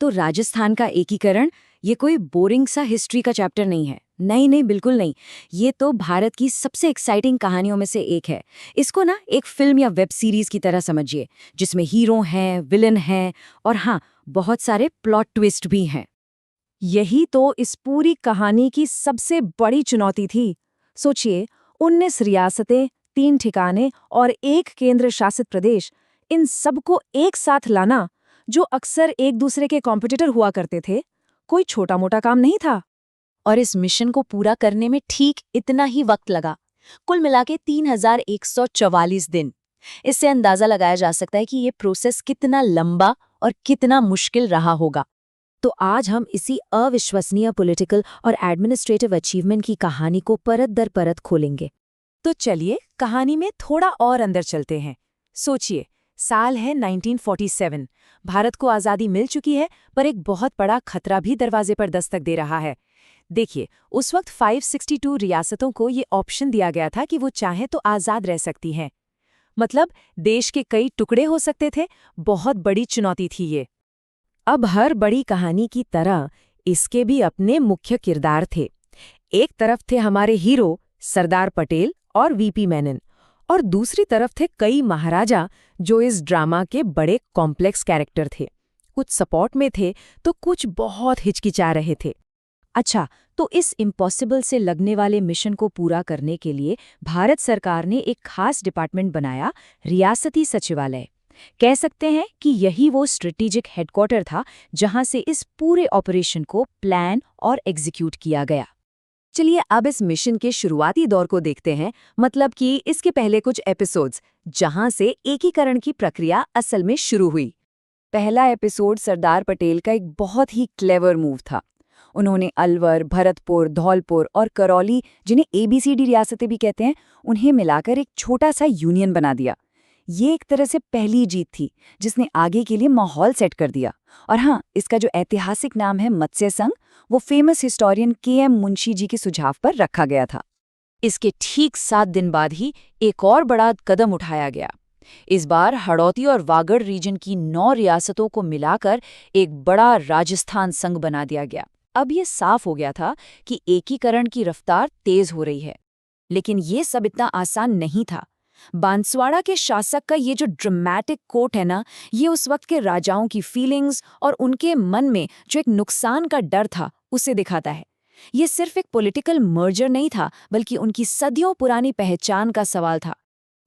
तो राजस्थान का एकीकरण ये कोई बोरिंग सा हिस्ट्री का चैप्टर नहीं है। नहीं नहीं, बिल्कुल नहीं। ये तो भारत की सबसे एक्साइटिंग कहानियों में से एक है। इसको ना एक फिल्म या वेब सीरीज की तरह समझिए, जिसमें हीरो हैं, विलन हैं और हाँ, बहुत सारे प्लॉट ट्विस्ट भी हैं। यही तो इस पूरी कहानी की सबसे बड़ी चुनौती थी। सोचिए, 19 रियासतें, 3 ठिकाने और एक केंद्र शासित प्रदेश, इन सबको एक साथ लाना, जो अक्सर एक दूसरे के कॉम्पिटिटर हुआ करते थे, कोई छोटा मोटा काम नहीं था। और इस मिशन को पूरा करने में ठीक इतना ही वक्त लगा, कुल मिला के 3144 दिन। इससे अंदाजा लगाया जा सकता है कि ये प्रोसेस कितना लंबा और कितना मुश्किल रहा होगा। तो आज हम इसी अविश्वसनीय पॉलिटिकल और एडमिनिस्ट्रेटिव अचीवमेंट की कहानी को परत दर परत खोलेंगे। तो चलिए कहानी में थोड़ा और अंदर चलते हैं। सोचिए, साल है 1947। भारत को आज़ादी मिल चुकी है, पर एक बहुत बड़ा खतरा भी दरवाजे पर दस्तक दे रहा है। देखिए, उस वक्त 562 रियासतों को ये ऑप्शन दिया गया था कि वो चाहें तो आज़ाद रह सकती हैं। मतलब देश के कई टुकड़े हो सकते थे। बहुत बड़ी चुनौती थी ये। अब हर बड़ी कहानी की तरह इसके भी अपने मुख्य किरदार थे। एक तरफ थे हमारे हीरो सरदार पटेल और वीपी मेनन, और दूसरी तरफ थे कई महाराजा जो इस ड्रामा के बड़े कॉम्प्लेक्स कैरेक्टर थे। कुछ सपोर्ट में थे तो कुछ बहुत हिचकिचा रहे थे। अच्छा, तो इस इम्पॉसिबल से लगने वाले मिशन को पूरा करने के लिए भारत सरकार ने एक खास डिपार्टमेंट बनाया, रियासती सचिवालय। कह सकते हैं कि यही वो स्ट्रेटेजिक हेडक्वार्टर था जहां से इस पूरे ऑपरेशन को प्लान और एग्जीक्यूट किया गया। चलिए अब इस मिशन के शुरुआती दौर को देखते हैं, मतलब कि इसके पहले कुछ एपिसोड्स, जहां से एकीकरण की प्रक्रिया असल में शुरू हुई। पहला एपिसोड सरदार पटेल का एक बहुत ही क्लेवर मूव था। उन्होंने अलवर, भरतपुर, धौलपुर और करौली, जिन्हें ABCD रियासतें भी कहते हैं, उन्हें मिलाकर एक छोटा सा यूनियन बना दिया। ये एक तरह से पहली जीत थी जिसने आगे के लिए माहौल सेट कर दिया। और हाँ, इसका जो ऐतिहासिक नाम है मत्स्य संघ, वो famous historian KM Munshi ji के सुझाव पर रखा गया था। इसके ठीक 7 दिन बाद ही एक और बड़ा कदम उठाया गया। इस बार हड़ौती और वागड़ रीजन की 9 रियासतों को मिलाकर एक बड़ा राजस्थान संघ बना दिया गया। अब ये साफ हो गया था कि एकीकरण की रफ्तार तेज हो रही है। लेकिन ये सब इतना आसान नहीं था। बांसवाड़ा के शासक का ये जो ड्रामेटिक कोट है ना, ये उस वक्त के राजाओं की फीलिंग्स और उनके मन में जो एक नुकसान का डर था, उसे दिखाता है। ये सिर्फ एक पॉलिटिकल मर्जर नहीं था, बल्कि उनकी सदियों पुरानी पहचान का सवाल था।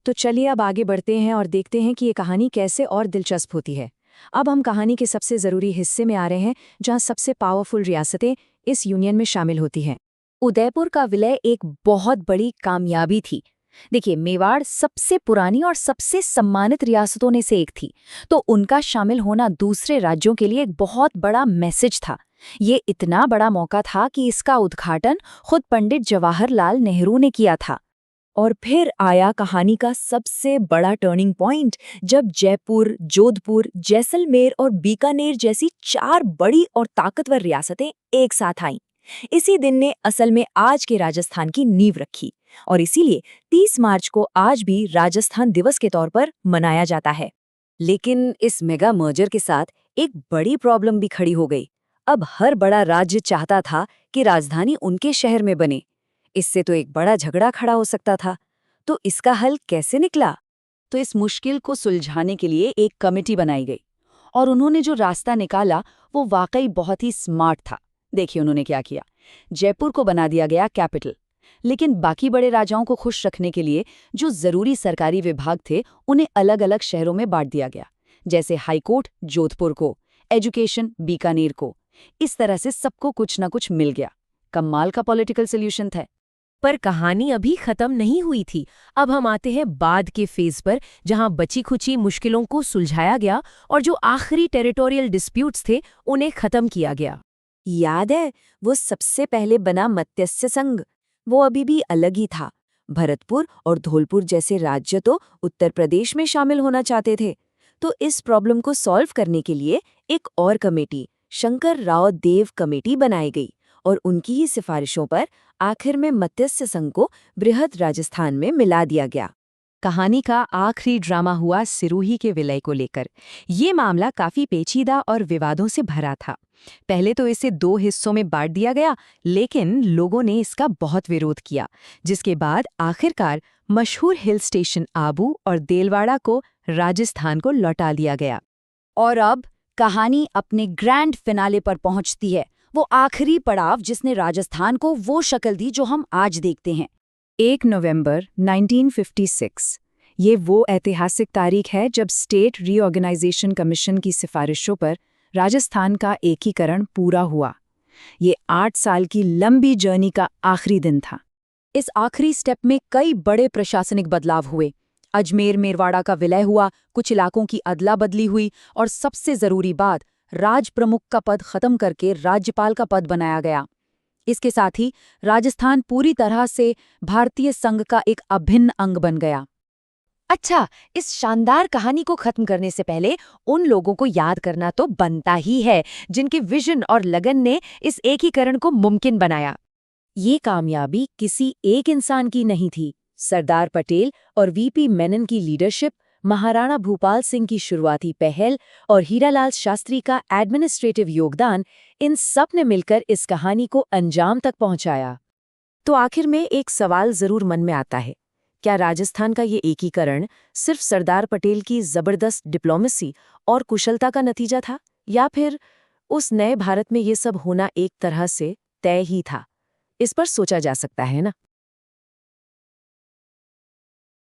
तो चलिए अब आगे बढ़ते हैं और देखते हैं कि ये कहानी कैसे और दिलचस्प होती है। अब हम कहानी के सबसे ज़रूरी हिस्से में आ रहे हैं, जहाँ सबसे पावरफुल रियासतें इस यूनियन में शामिल होती हैं। उदयपुर का विलय एक बहुत बड़ी कामयाबी थी। देखिए, मेवाड़ सबसे पुरानी और सबसे सम्मानित रियासतों में से एक थी, तो उनका शामिल होना दूसरे राज्यों के लिए एक बहुत बड़ा मैसेज था। ये इतना बड़ा मौका था कि इसका उद्घाटन खुद पंडित जवाहरलाल नेहरू ने किया था। और फिर आया कहानी का सबसे बड़ा टर्निंग पॉइंट, जब जयपुर, जोधपुर, जैसलमेर और बीकानेर जैसी 4 बड़ी और ताकतवर रियासतें एक साथ आईं। इसी दिन ने असल में आज के राजस्थान की नींव रखी, और इसीलिए 30 मार्च को आज भी राजस्थान दिवस के तौर पर मनाया जाता है। लेकिन इस मेगा मर्जर के साथ एक बड़ी प्रॉब्लम भी खड़ी हो गई। अब हर बड़ा राज्य चाहता था कि राजधानी उनके शहर में बने। इससे तो एक बड़ा झगड़ा खड़ा हो सकता था। तो इसका हल कैसे निकला? तो इस मुश्किल को सुलझाने के लिए एक कमेटी बनाई गई, और उन्होंने जो रास्ता निकाला वो वाकई बहुत ही स्मार्ट था। देखिए उन्होंने क्या किया। जयपुर को बना दिया गया कैपिटल, लेकिन बाकी बड़े राजाओं को खुश रखने के लिए जो जरूरी सरकारी विभाग थे उन्हें अलग अलग शहरों में बांट दिया गया, जैसे हाईकोर्ट जोधपुर को, एजुकेशन बीकानेर को। इस तरह से सबको कुछ न कुछ मिल गया। कमाल का पॉलिटिकल सोल्यूशन था। पर कहानी अभी खत्म नहीं हुई थी। अब हम आते हैं बाद के फेज पर, जहां बची खुची मुश्किलों को सुलझाया गया और जो आखिरी टेरिटोरियल डिस्प्यूट्स थे उन्हें खत्म किया गया। याद है वो सबसे पहले बना मत्स्य संघ? वो अभी भी अलग ही था। भरतपुर और धौलपुर जैसे राज्य तो उत्तर प्रदेश में शामिल होना चाहते थे। तो इस प्रॉब्लम को सॉल्व करने के लिए एक और कमेटी, शंकर राव देव कमेटी बनाई गई, और उनकी ही सिफारिशों पर आखिर में मत्स्य संघ को बृहद राजस्थान में मिला दिया गया। कहानी का आखिरी ड्रामा हुआ सिरोही के विलय को लेकर। ये मामला काफी पेचीदा और विवादों से भरा था। पहले तो इसे 2 हिस्सों में बांट दिया गया, लेकिन लोगों ने इसका बहुत विरोध किया, जिसके बाद आखिरकार मशहूर हिल स्टेशन आबू और देलवाड़ा को राजस्थान को लौटा दिया गया। और अब कहानी अपने ग्रैंड फिनाले पर पहुंचती है, वो आखिरी पड़ाव जिसने राजस्थान को वो शक्ल दी जो हम आज देखते हैं। 1 नवंबर 1956 ये वो ऐतिहासिक तारीख है जब स्टेट रीऑर्गेनाइजेशन कमीशन की सिफारिशों पर राजस्थान का एकीकरण पूरा हुआ। ये 8 साल की लंबी जर्नी का आखिरी दिन था। इस आखिरी स्टेप में कई बड़े प्रशासनिक बदलाव हुए। अजमेर मेरवाड़ा का विलय हुआ, कुछ इलाकों की अदला बदली हुई और सबसे जरूरी बात, राज प्रमुख का पद खत्म करके राज्यपाल का पद बनाया गया। इसके साथ ही राजस्थान पूरी तरह से भारतीय संघ का एक अभिन्न अंग बन गया। अच्छा, इस शानदार कहानी को खत्म करने से पहले उन लोगों को याद करना तो बनता ही है जिनके विजन और लगन ने इस एकीकरण को मुमकिन बनाया। ये कामयाबी किसी एक इंसान की नहीं थी। सरदार पटेल और वीपी मेनन की लीडरशिप, महाराणा भूपाल सिंह की शुरुआती पहल और हीरालाल शास्त्री का एडमिनिस्ट्रेटिव योगदान, इन सब ने मिलकर इस कहानी को अंजाम तक पहुंचाया। तो आखिर में एक सवाल जरूर मन में आता है, क्या राजस्थान का ये एकीकरण सिर्फ सरदार पटेल की जबरदस्त डिप्लोमेसी और कुशलता का नतीजा था, या फिर उस नए भारत में ये सब होना एक तरह से तय ही था? इस पर सोचा जा सकता है ना।